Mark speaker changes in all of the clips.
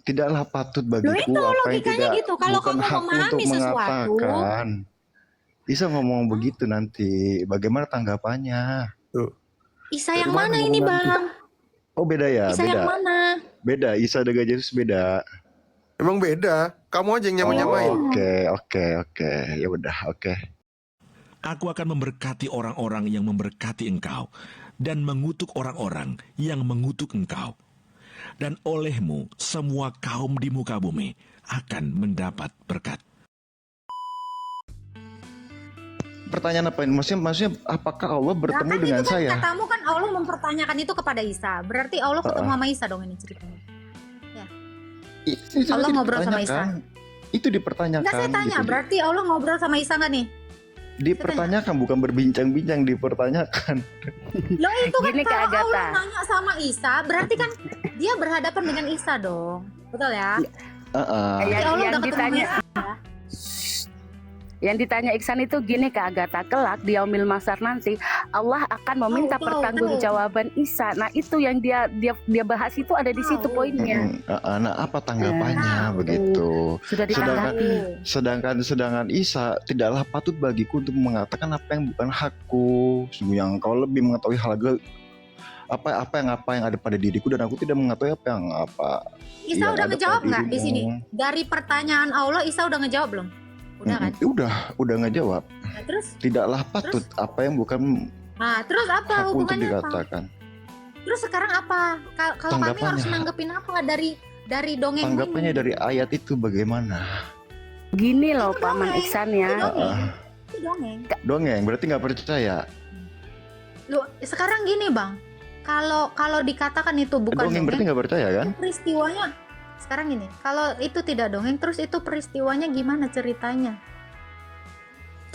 Speaker 1: Tidaklah patut
Speaker 2: Loh
Speaker 1: bagiku
Speaker 2: itu
Speaker 1: apa yang
Speaker 2: logikanya
Speaker 1: tidak
Speaker 2: gitu. Kalau
Speaker 1: bukan
Speaker 2: kamu
Speaker 1: hakku untuk
Speaker 2: memahami sesuatu,
Speaker 1: mengatakan. Isa ngomong begitu nanti, bagaimana tanggapannya?
Speaker 3: Tuh.
Speaker 2: Isa
Speaker 1: Dari
Speaker 2: yang
Speaker 1: mana
Speaker 2: mana ini
Speaker 1: ngomong nanti?
Speaker 2: bang?
Speaker 1: Oh beda ya,
Speaker 2: Isa yang
Speaker 1: beda.
Speaker 2: mana?
Speaker 1: Beda, Isa dengan Yesus beda.
Speaker 3: Emang beda. Kamu aja yang nyamain.
Speaker 1: Oke. Ya udah, oke.
Speaker 4: Aku akan memberkati orang-orang yang memberkati engkau, dan mengutuk orang-orang yang mengutuk engkau. Dan olehmu semua kaum di muka bumi akan mendapat berkat.
Speaker 1: Pertanyaan apa ini? Maksudnya apakah Allah bertemu
Speaker 2: kan
Speaker 1: dengan
Speaker 2: itu kan
Speaker 1: saya?
Speaker 2: katamu kan Allah mempertanyakan itu kepada Isa. Berarti Allah ketemu sama Isa dong ini ceritanya.
Speaker 1: Itu
Speaker 2: Allah ngobrol sama Isa.
Speaker 1: Itu dipertanyakan.
Speaker 2: Enggak, saya tanya,
Speaker 1: gitu.
Speaker 2: berarti Allah ngobrol sama Isa nggak nih?
Speaker 1: Dipertanyakan, bukan berbincang-bincang, dipertanyakan.
Speaker 2: Loh itu kan
Speaker 5: Gini, Kak
Speaker 2: kalau
Speaker 5: Agatha.
Speaker 2: Allah nanya sama Isa, berarti kan dia berhadapan dengan Isa dong. Betul ya? Berarti Allah udah ketemu sama Isa.
Speaker 5: Yang ditanya Iksan itu gini Kak Agatha, kelak di yaumil mahsyar nanti Allah akan meminta pertanggungjawaban Isa. Nah itu yang dia bahas itu ada di situ poinnya.
Speaker 1: Nah apa tanggapannya begitu?
Speaker 5: Sudah ditanggapi.
Speaker 1: Sedangkan Isa tidaklah patut bagiku untuk mengatakan apa yang bukan hakku. Yang kau lebih mengetahui hal apa yang ada pada diriku, dan aku tidak mengetahui apa.
Speaker 2: Isa udah ngejawab nggak di sini? Dari pertanyaan Allah Isa udah ngejawab belum? Udah kan?
Speaker 1: Udah ngejawab.
Speaker 2: Nah, terus?
Speaker 1: Tidaklah patut apa yang bukan.
Speaker 2: Nah, terus apa hubungannya
Speaker 1: dikatakan?
Speaker 2: Terus sekarang apa? Kalau kami harus nanggepin apa dari dongeng?
Speaker 1: Tanggapannya dari ayat itu bagaimana?
Speaker 5: Gini loh Paman Iksan ya.
Speaker 2: Itu dongeng.
Speaker 1: Dongeng berarti nggak percaya.
Speaker 2: Loh, sekarang gini bang, kalau dikatakan itu bukan
Speaker 1: dongeng berarti nggak percaya kan?
Speaker 2: Peristiwanya sekarang gini, kalau itu tidak dongeng, terus itu peristiwanya gimana ceritanya?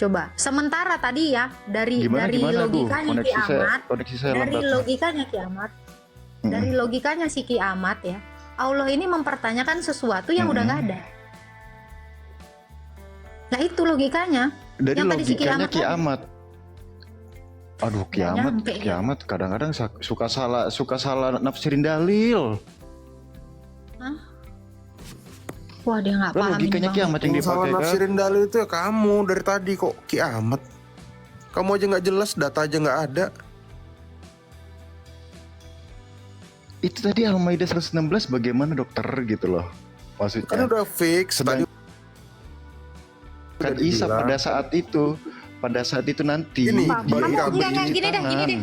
Speaker 2: Coba. Sementara tadi ya dari logikanya kiamat, dari logikanya si kiamat ya, Allah ini mempertanyakan sesuatu yang udah nggak ada. Nah itu logikanya.
Speaker 1: Dari
Speaker 2: yang
Speaker 1: logikanya
Speaker 2: tadi si
Speaker 1: kiamat. Aduh kiamat kadang-kadang suka salah nafsirin dalil.
Speaker 2: Hah? Wah dia nggak paham.
Speaker 1: Logikanya kiamat yang dipakai
Speaker 3: salah nafsirin dalil itu ya kamu dari tadi kok kiamat. Kamu aja nggak jelas, data aja nggak ada.
Speaker 1: Itu tadi Al-Maidah 116 bagaimana dokter gitu loh. Maksudnya
Speaker 3: Kan udah fix tadi.
Speaker 1: Kan Isa pada saat itu nanti
Speaker 3: Ini
Speaker 2: gini deh.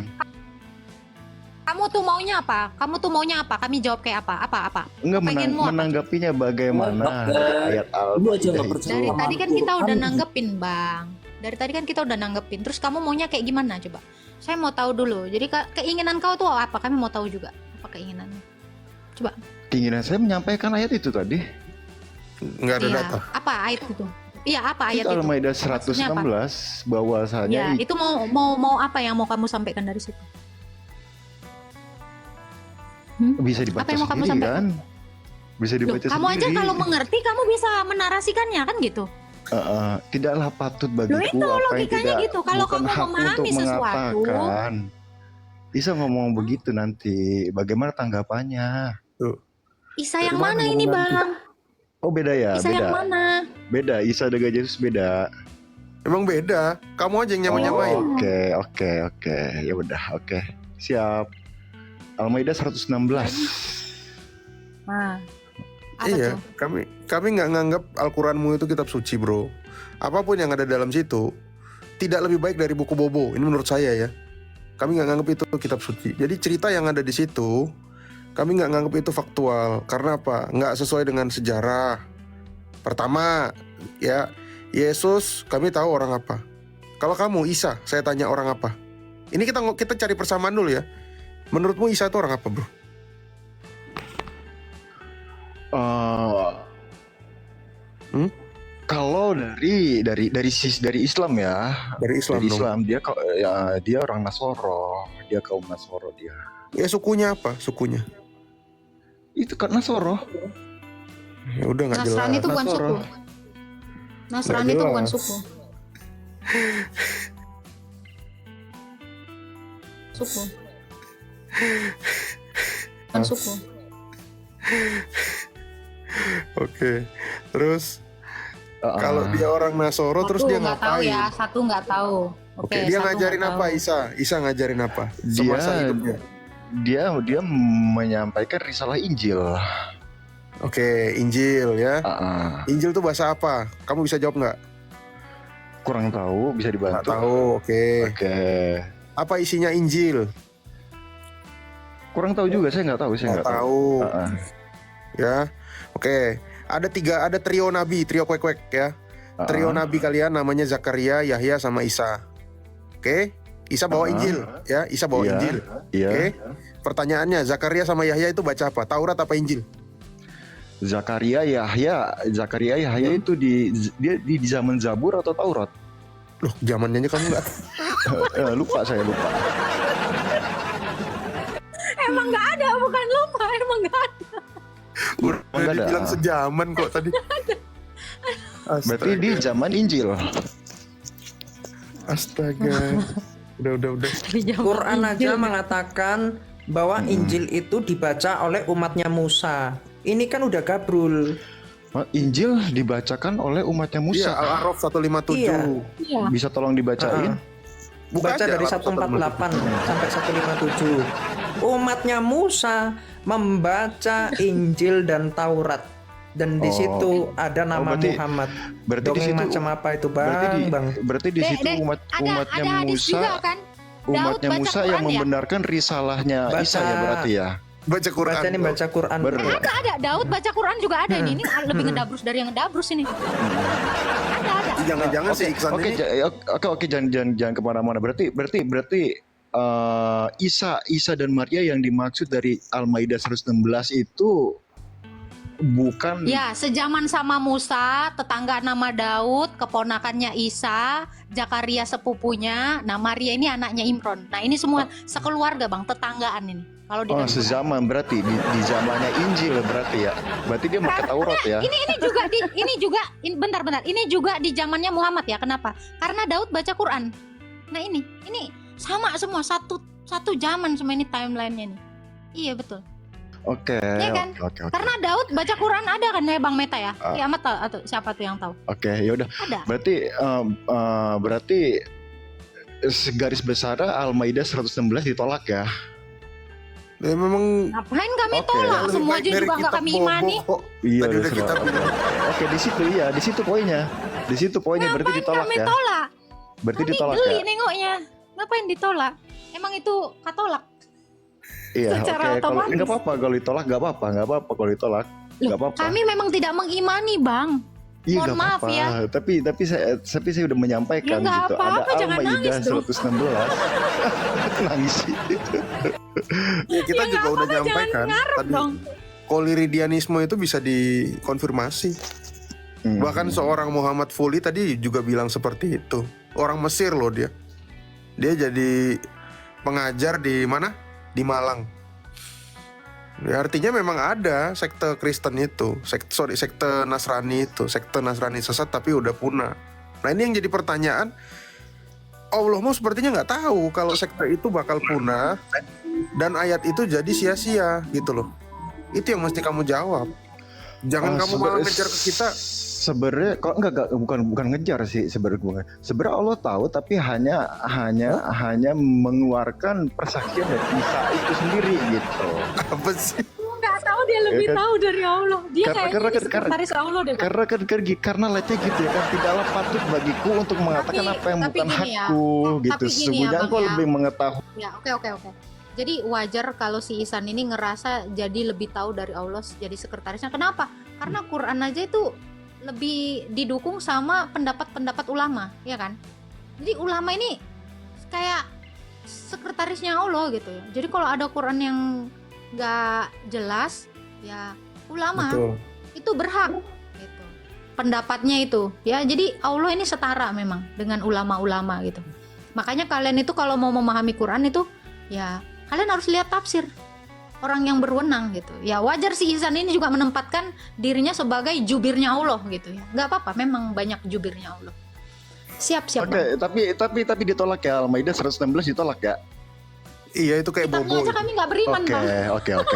Speaker 2: Kamu tuh maunya apa? Kami jawab kayak apa?
Speaker 1: Enggak menanggapinya bagaimana ayat Al-Maidah itu.
Speaker 2: Dari tadi kan kita udah nanggepin bang. Terus kamu maunya kayak gimana coba? Saya mau tahu dulu. Jadi keinginan kau tuh apa? Kami mau tahu juga apa keinginannya. Coba.
Speaker 1: Keinginan saya menyampaikan ayat itu tadi.
Speaker 3: Nggak ada data.
Speaker 2: Apa ayat itu? Iya apa ayat
Speaker 1: itu?
Speaker 2: Itu
Speaker 1: Al-Maidah 116 bahwasanya.
Speaker 2: Ya itu mau apa yang mau kamu sampaikan dari situ?
Speaker 1: Bisa dibaca
Speaker 2: apa yang mau kamu
Speaker 1: sendiri
Speaker 2: sampaikan?
Speaker 1: kan? Bisa dibaca
Speaker 2: kamu
Speaker 1: sendiri.
Speaker 2: aja kalau mengerti kamu bisa menarasikannya kan gitu.
Speaker 1: Tidaklah patut bagiku
Speaker 2: itu
Speaker 1: apa yang tidak
Speaker 2: gitu. Kalau
Speaker 1: bukan
Speaker 2: kamu
Speaker 1: hakku untuk
Speaker 2: sesuatu,
Speaker 1: mengatakan. Bisa ngomong begitu nanti, bagaimana tanggapannya?
Speaker 2: Isa yang mana ini bang?
Speaker 1: Oh beda ya,
Speaker 2: Isa yang mana?
Speaker 1: Beda, Isa dengan Yesus beda.
Speaker 3: Emang beda. Kamu aja yang nyamain.
Speaker 1: Oke. Ya udah, oke. Siap. Al-Maidah 116.
Speaker 2: Nah,
Speaker 3: iya, kami nggak nganggap Al-Quranmu itu kitab suci bro. Apapun yang ada dalam situ tidak lebih baik dari buku Bobo. Ini menurut saya ya. Kami nggak nganggap itu kitab suci. Jadi cerita yang ada di situ kami nggak nganggap itu faktual. Karena apa? Nggak sesuai dengan sejarah. Pertama, ya Yesus kami tahu orang apa. Kalau kamu Isa, saya tanya orang apa. Ini kita cari persamaan dulu ya. Menurutmu Isa itu orang apa bro?
Speaker 1: Kalau dari Islam ya.
Speaker 3: Dari Islam.
Speaker 1: Dia orang Nasoro. Dia kaum Nasoro dia.
Speaker 3: Ya sukunya apa? Sukunya?
Speaker 1: Itu kan Nasoro.
Speaker 3: Ya udah nggak jelas.
Speaker 2: Nasrani itu bukan suku. Nasrani itu bukan suku. Bukan suku.
Speaker 3: Oke. Terus kalau dia orang Nasoro terus dia
Speaker 2: nggak tahu
Speaker 3: ngapain?
Speaker 2: ya, satu nggak tahu.
Speaker 3: Oke, dia
Speaker 2: satu
Speaker 3: ngajarin
Speaker 2: nggak
Speaker 3: apa
Speaker 2: tahu.
Speaker 3: Isa? Isa ngajarin apa? Semasa hidupnya.
Speaker 1: Dia menyampaikan risalah Injil.
Speaker 3: Oke, Injil ya. Injil itu bahasa apa? Kamu bisa jawab nggak?
Speaker 1: Kurang tahu, bisa
Speaker 3: Nggak
Speaker 1: dibantu.
Speaker 3: tahu. Oke.
Speaker 1: Oke.
Speaker 3: Apa isinya Injil?
Speaker 1: Kurang tahu juga, saya nggak tahu. Saya nggak tahu.
Speaker 3: Tahu. Ya. Oke. Ada trio nabi, trio kwek-kwek ya. Trio nabi kalian namanya Zakaria, Yahya sama Isa. Oke. Isa bawa Injil ya. Isa bawa
Speaker 1: Iya.
Speaker 3: Injil.
Speaker 1: Iya.
Speaker 3: Oke. Pertanyaannya, Zakaria sama Yahya itu baca apa? Taurat apa Injil?
Speaker 1: Zakaria Yahya itu di zaman Zabur atau Taurat?
Speaker 3: Loh, zamannya aja kamu nggak.
Speaker 1: Lupa saya lupa.
Speaker 2: Emang nggak ada, bukan lupa, emang nggak ada.
Speaker 3: Udah
Speaker 1: nggak ada.
Speaker 3: dibilang sejaman kok tadi.
Speaker 1: Berarti di zaman Injil.
Speaker 3: Astaga. Udah.
Speaker 6: Quran aja mengatakan bahwa Injil itu dibaca oleh umatnya Musa. Ini kan udah gabrul.
Speaker 1: Injil dibacakan oleh umatnya
Speaker 3: Iya,
Speaker 1: Musa.
Speaker 3: Al-A'raf 157.
Speaker 2: Iya.
Speaker 1: Bisa tolong dibacain?
Speaker 3: Buka
Speaker 6: Baca
Speaker 3: aja
Speaker 6: dari
Speaker 3: Al-A'raf
Speaker 6: 148 sampai 157. Umatnya Musa membaca Injil dan Taurat. Dan di
Speaker 1: Oh.
Speaker 6: situ ada nama
Speaker 1: berarti-
Speaker 6: Muhammad.
Speaker 1: Berarti di
Speaker 6: Dongeng
Speaker 1: situ
Speaker 6: macam apa itu, Bang?
Speaker 1: berarti di situ umatnya
Speaker 2: ada hadis
Speaker 1: Musa,
Speaker 2: juga kan?
Speaker 1: umatnya
Speaker 2: Daud baca
Speaker 1: Musa
Speaker 2: Quran
Speaker 1: yang
Speaker 2: ya?
Speaker 1: membenarkan risalahnya
Speaker 6: Baca.
Speaker 1: Isa ya berarti ya.
Speaker 3: Baca Quran.
Speaker 6: Baca nih, baca Quran.
Speaker 1: Bener.
Speaker 2: Ada Daud baca Quran juga ada ini lebih ngedabrus dari yang ngedabrus ini. Ada.
Speaker 3: Jangan-jangan si Iksan
Speaker 1: Oke,
Speaker 3: ini
Speaker 1: oke, jangan kemana-mana. Berarti Isa dan Maria yang dimaksud dari Al-Maidah 116 itu bukan.
Speaker 2: Ya, sejaman sama Musa, tetangga nama Daud, keponakannya Isa, Zakaria sepupunya, nah Maria ini anaknya Imron. Nah, ini semua sekeluarga, Bang, tetanggaan ini. Kalau di
Speaker 1: Oh,
Speaker 2: dalam Quran.
Speaker 1: sezaman berarti di zamannya Injil berarti ya. Berarti dia pakai Taurat ya.
Speaker 2: Bentar. Ini juga di zamannya Muhammad ya. Kenapa? Karena Daud baca Quran. Nah, ini sama semua satu zaman semua ini timelinenya nih. Iya, betul.
Speaker 1: Oke.
Speaker 2: Iya kan?
Speaker 1: Oke.
Speaker 2: Karena Daud baca Quran ada kan ya Bang Meta ya? Iya, Ahmad tahu atau siapa tuh yang tahu?
Speaker 1: Oke, ya udah.
Speaker 2: Ada.
Speaker 1: Berarti segaris besar Al-Maidah 116 ditolak ya.
Speaker 3: ya memang
Speaker 2: Ngapain kami
Speaker 1: Oke.
Speaker 2: tolak?
Speaker 3: lebih
Speaker 2: Semua
Speaker 3: baik
Speaker 2: juga
Speaker 3: dari
Speaker 2: nggak
Speaker 3: kitab
Speaker 2: kami
Speaker 3: Bobo
Speaker 2: imani.
Speaker 3: kok.
Speaker 1: Iya,
Speaker 3: Tadi udah
Speaker 1: sudah.
Speaker 3: kita bilang.
Speaker 1: Oke, di situ ya, di situ poinnya. Di situ poinnya berarti
Speaker 2: Ngapain
Speaker 1: ditolak
Speaker 2: kami
Speaker 1: ya.
Speaker 2: tolak?
Speaker 1: Berarti
Speaker 2: Kami
Speaker 1: ditolak
Speaker 2: geli
Speaker 1: ya.
Speaker 2: nengoknya. Ngapain ditolak? Emang itu katolak?
Speaker 1: Iya,
Speaker 2: secara
Speaker 1: oke. Kalau
Speaker 2: otomatis.
Speaker 1: nggak apa-apa kalau ditolak, nggak apa-apa kalau ditolak.
Speaker 2: Loh,
Speaker 1: Nggak apa-apa.
Speaker 2: kami memang tidak mengimani, Bang.
Speaker 1: Iya,
Speaker 2: mohon
Speaker 1: nggak
Speaker 2: maaf
Speaker 1: apa-apa.
Speaker 2: ya.
Speaker 1: Tapi saya udah menyampaikan
Speaker 2: Ya, nggak
Speaker 1: gitu.
Speaker 2: apa-apa,
Speaker 1: Ada
Speaker 2: jangan
Speaker 1: Al-Maidah
Speaker 2: nangis dong.
Speaker 1: 116. Nangis sih.
Speaker 3: Ya, kita
Speaker 2: Ya,
Speaker 3: juga
Speaker 2: nggak
Speaker 3: udah
Speaker 2: apa-apa,
Speaker 3: nyampaikan
Speaker 2: jangan ngarep
Speaker 3: tadi.
Speaker 2: dong.
Speaker 3: Koliridianisme itu bisa dikonfirmasi. Bahkan seorang Muhammad Fuli tadi juga bilang seperti itu. Orang Mesir loh dia. Dia jadi pengajar di mana? Di Malang. Ya, artinya memang ada sekte Kristen itu, sekte Nasrani itu, sekte Nasrani sesat tapi udah punah. Nah ini yang jadi pertanyaan, Allahmu sepertinya nggak tahu kalau sekte itu bakal punah dan ayat itu jadi sia-sia gitu loh. Itu yang mesti kamu jawab. Jangan kamu malah ngejar ke kita.
Speaker 1: Sebenarnya kalau bukan ngejar sih sebenarnya. Sebenarnya Allah tahu tapi hanya mengeluarkan persaksian dari Isa itu sendiri gitu.
Speaker 3: Apa sih?
Speaker 2: Nggak tahu dia lebih
Speaker 1: Ya kan?
Speaker 2: tahu dari Allah. Dia
Speaker 1: Karena-
Speaker 2: kayaknya sekretaris Allah deh.
Speaker 1: Karena letnya gitu ya kan, tidaklah patut bagiku untuk mengatakan
Speaker 2: Tapi-
Speaker 1: apa yang
Speaker 2: tapi
Speaker 1: bukan
Speaker 2: gini ya.
Speaker 1: hakku gitu.
Speaker 2: Tapi gini ya,
Speaker 1: Sesungguhnya
Speaker 2: Bang,
Speaker 1: engkau
Speaker 2: ya.
Speaker 1: lebih mengetahui.
Speaker 2: Ya, oke. Jadi wajar kalau si Ihsan ini ngerasa jadi lebih tahu dari Allah jadi sekretarisnya. Kenapa? Karena Quran aja itu lebih didukung sama pendapat-pendapat ulama, ya kan? Jadi ulama ini kayak sekretarisnya Allah gitu ya. Jadi kalau ada Quran yang nggak jelas, ya ulama
Speaker 3: Betul.
Speaker 2: itu berhak gitu. Pendapatnya itu, ya. Jadi Allah ini setara memang dengan ulama-ulama gitu. Makanya kalian itu kalau mau memahami Quran itu, ya kalian harus lihat tafsir orang yang berwenang gitu. Ya wajar si Ihsan ini juga menempatkan dirinya sebagai jubirnya Allah gitu ya. Nggak apa-apa, memang banyak jubirnya Allah. Siap.
Speaker 1: Oke, tapi ditolak ya, Al-Maidah 116 ditolak ya.
Speaker 3: Iya itu kayak
Speaker 2: Kitabnya
Speaker 3: bobo.
Speaker 2: aja kami nggak beriman
Speaker 1: Oke,
Speaker 2: bang.
Speaker 1: oke.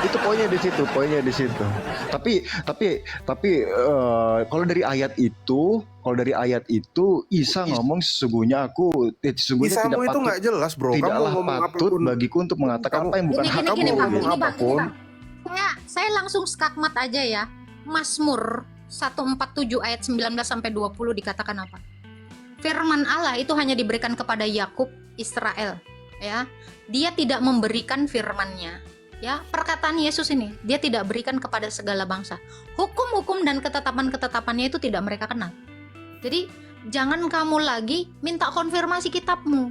Speaker 1: Itu poinnya di situ. Tapi kalau dari ayat itu Isa ngomong sesungguhnya
Speaker 3: Isamu itu nggak jelas bro. Kamu
Speaker 1: tidaklah
Speaker 3: ngomong
Speaker 1: patut
Speaker 3: apapun.
Speaker 1: bagiku untuk mengatakan apa yang bukan
Speaker 2: Gini,
Speaker 1: hakku.
Speaker 2: gini, bang,
Speaker 3: ngomong
Speaker 2: gini, bang,
Speaker 3: apapun.
Speaker 2: Saya langsung skakmat aja ya. Mazmur 147 ayat 19 sampai 20 dikatakan apa? Firman Allah itu hanya diberikan kepada Yakub, Israel, ya. Dia tidak memberikan firman-Nya. Ya, perkataan Yesus ini dia tidak berikan kepada segala bangsa. Hukum-hukum dan ketetapan-ketetapannya itu tidak mereka kenal. Jadi, jangan kamu lagi minta konfirmasi kitabmu.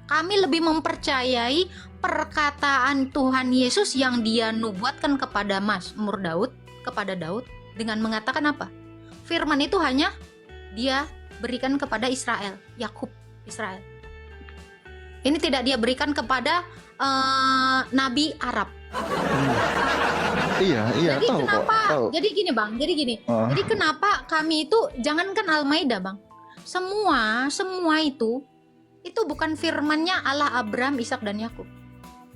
Speaker 2: Kami lebih mempercayai perkataan Tuhan Yesus yang dia nubuatkan kepada Mazmur Daud, kepada Daud dengan mengatakan apa? Firman itu hanya dia berikan kepada Israel, Yakub, Israel. Ini tidak dia berikan kepada Nabi Arab.
Speaker 1: Iya,
Speaker 2: Jadi
Speaker 1: tahu kok.
Speaker 2: kenapa?
Speaker 1: Tahu.
Speaker 2: Jadi gini bang,
Speaker 1: Ah.
Speaker 2: jadi kenapa kami itu jangankan Al-Maidah bang, semua itu bukan firmannya Allah Abraham, Ishak dan Yakub,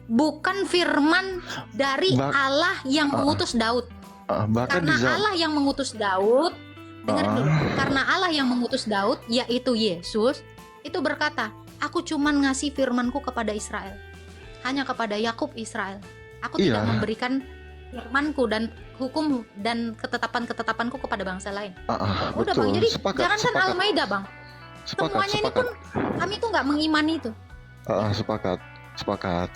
Speaker 2: bukan firman dari Allah yang mengutus Daud.
Speaker 1: Bahkan
Speaker 2: Karena
Speaker 1: di
Speaker 2: Allah yang mengutus Daud, dengar dulu, karena Allah yang mengutus Daud, yaitu Yesus, itu berkata, aku cuman ngasih firmanku kepada Israel, hanya kepada Yakub Israel. Aku tidak memberikan firmanku dan hukum dan ketetapan-ketetapanku kepada bangsa lain. Udah
Speaker 1: betul.
Speaker 2: bang, jadi
Speaker 1: Sepakat,
Speaker 2: jangankan
Speaker 1: sepakat.
Speaker 2: Al-Maidah bang, semuanya ini pun kami tuh nggak mengimani itu.
Speaker 1: Sepakat.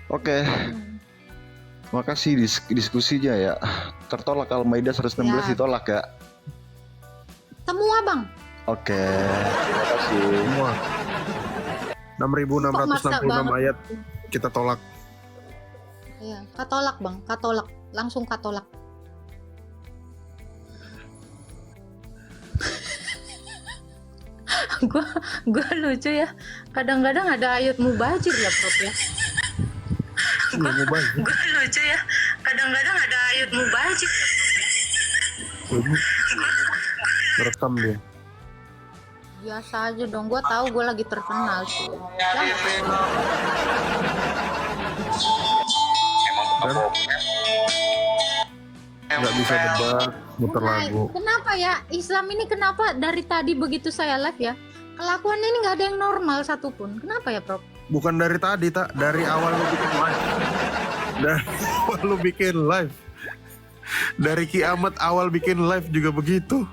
Speaker 1: Oke. Makasih diskusinya ya. Tertolak Al-Maidah 116
Speaker 2: Ya.
Speaker 1: ditolak ya.
Speaker 2: Semua bang.
Speaker 1: Oke. Terima kasih.
Speaker 3: Semua 6.666 ayat kita tolak.
Speaker 2: Iya, katolak bang, katolak, langsung katolak. Gua lucu ya. Kadang-kadang ada ayat mubazir ya, Prof ya. Gua lucu ya. Kadang-kadang ada ayat mubazir ya, Prof ya.
Speaker 3: Merekam dia.
Speaker 2: Biasa aja dong, gua tahu gua lagi terkenal sih.
Speaker 3: Nggak bisa debat, muter lagu.
Speaker 2: Kenapa ya Islam ini, kenapa dari tadi begitu saya live ya, kelakuannya ini nggak ada yang normal satupun. Kenapa ya, Prof?
Speaker 3: Bukan dari tadi, tak. Dari awal lu bikin live. Dari awal lu bikin live. Dari kiamat awal bikin live juga begitu.